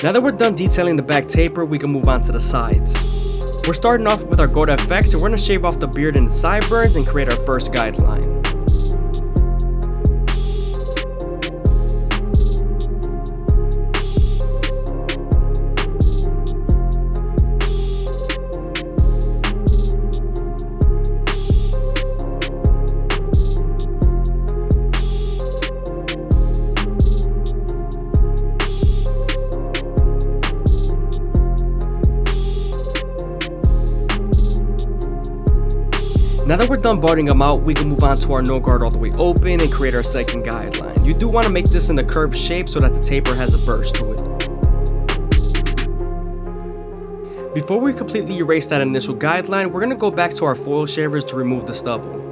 Now that we're done detailing the back taper, we can move on to the sides. We're starting off with our Gold FX and we're going to shave off the beard and the sideburns and create our first guideline. Now that we're done balding them out, we can move on to our no guard all the way open and create our second guideline. You do want to make this in a curved shape so that the taper has a burst to it. Before we completely erase that initial guideline, we're going to go back to our foil shavers to remove the stubble.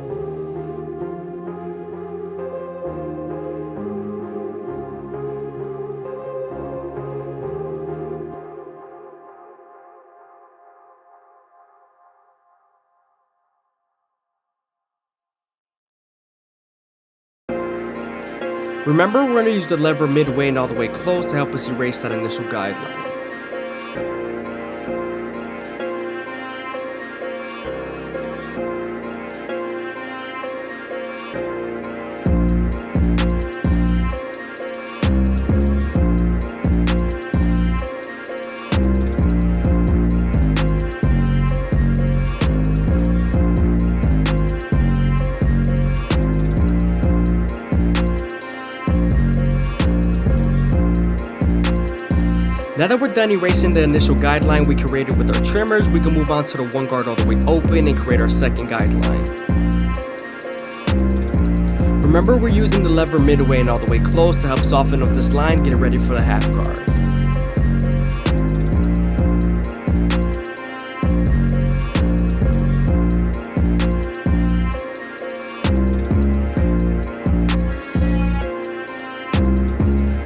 Remember, we're going to use the lever midway and all the way close to help us erase that initial guideline. Now that we're done erasing the initial guideline we created with our trimmers, we can move on to the one guard all the way open and create our second guideline. Remember, we're using the lever midway and all the way close to help soften up this line, get it ready for the half guard.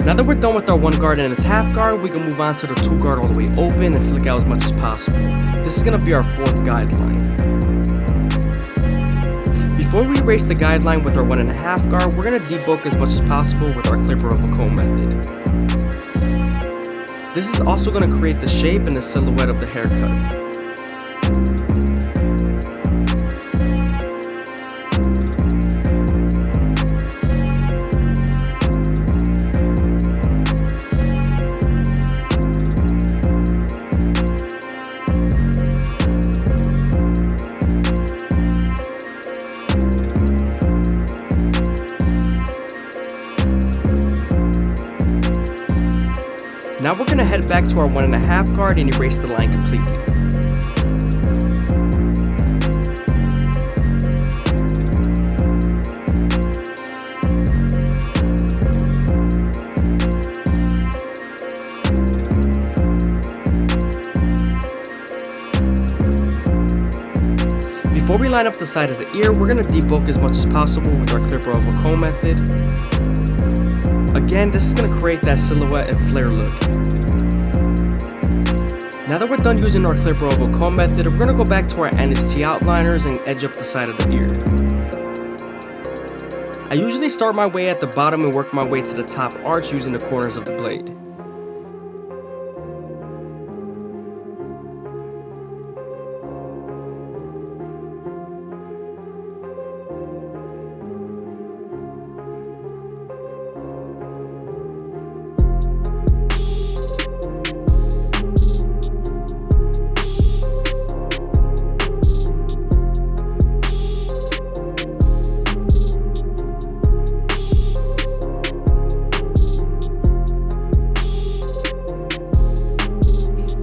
Now that we're done with our one guard and its half guard, we can move on to the two guard all the way open and flick out as much as possible. This is going to be our fourth guideline. Before we erase the guideline with our 1.5 guard, we're going to debulk as much as possible with our clipper over comb method. This is also going to create the shape and the silhouette of the haircut. Now we're going to head back to our 1.5 guard and erase the line completely. Before we line up the side of the ear, we're going to debulk as much as possible with our clipper over comb method. Again, this is going to create that silhouette and flare look. Now that we're done using our clipper over comb method, we're going to go back to our NST outliners and edge up the side of the ear. I usually start my way at the bottom and work my way to the top arch using the corners of the blade.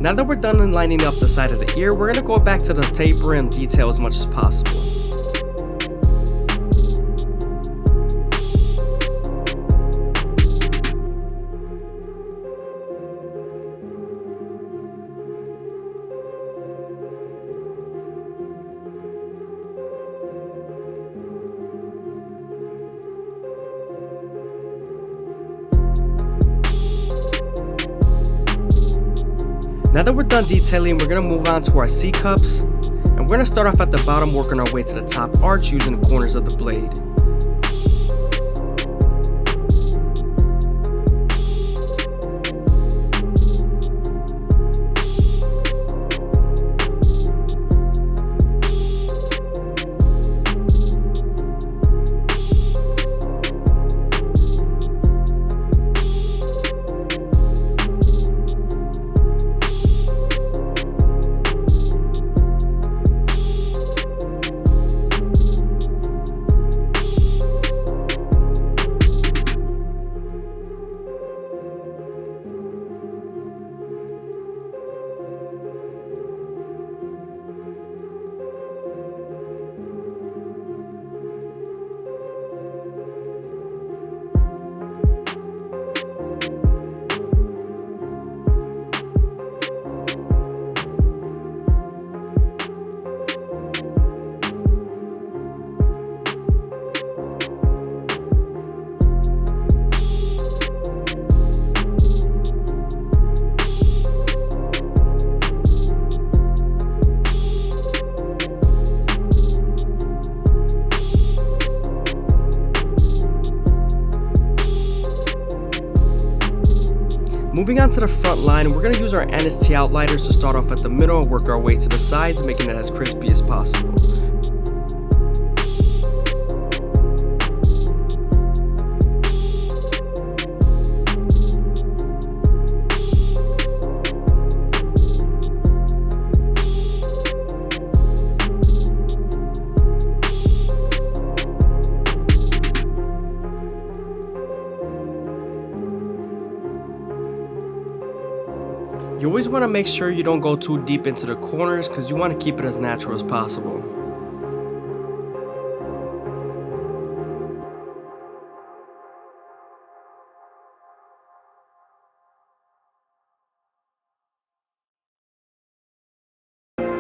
Now that we're done in lining up the side of the ear, we're going to go back to the taper and detail as much as possible. Now that we're done detailing, we're going to move on to our C-cups, and we're going to start off at the bottom, working our way to the top arch using the corners of the blade. Moving on to the front line, we're going to use our NST outliners to start off at the middle and work our way to the sides, making it as crispy as possible. You always want to make sure you don't go too deep into the corners because you want to keep it as natural as possible.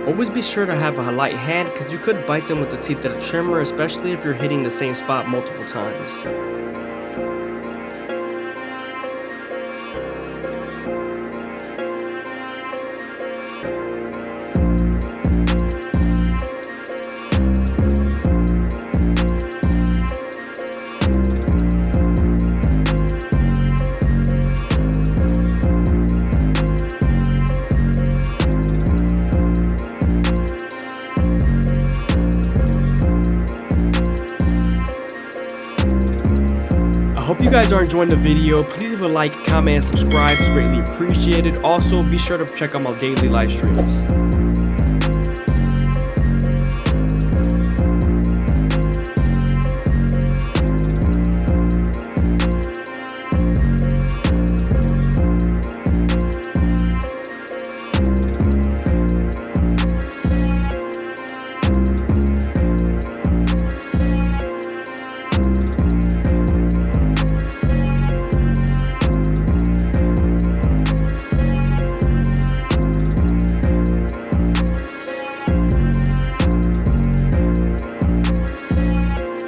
Always be sure to have a light hand because you could bite them with the teeth of the trimmer, especially if you're hitting the same spot multiple times. I hope you guys are enjoying the video. Please leave a like, comment, and subscribe. It's greatly appreciated. Also, be sure to check out my daily live streams.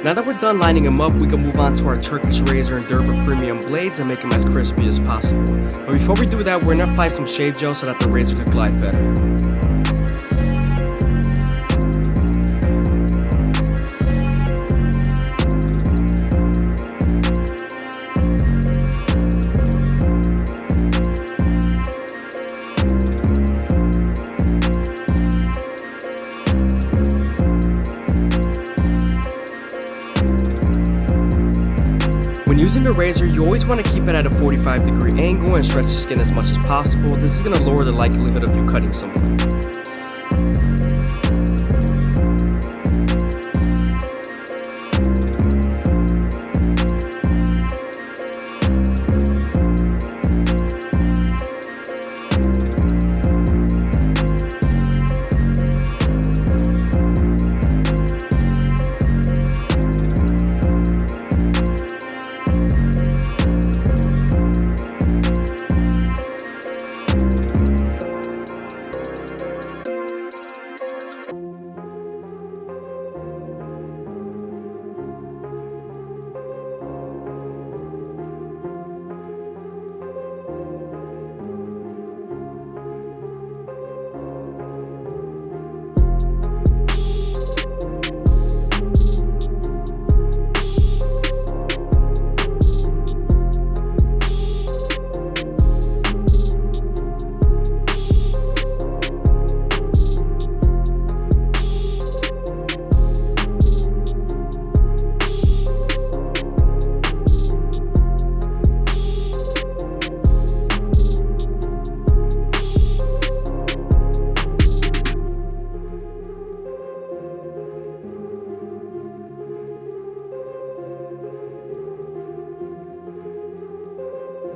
Now that we're done lining them up, we can move on to our Turkish razor and Durba premium blades and make them as crispy as possible. But before we do that, we're going to apply some shave gel so that the razor can glide better. When using the razor, you always want to keep it at a 45-degree angle and stretch the skin as much as possible. This is going to lower the likelihood of you cutting someone.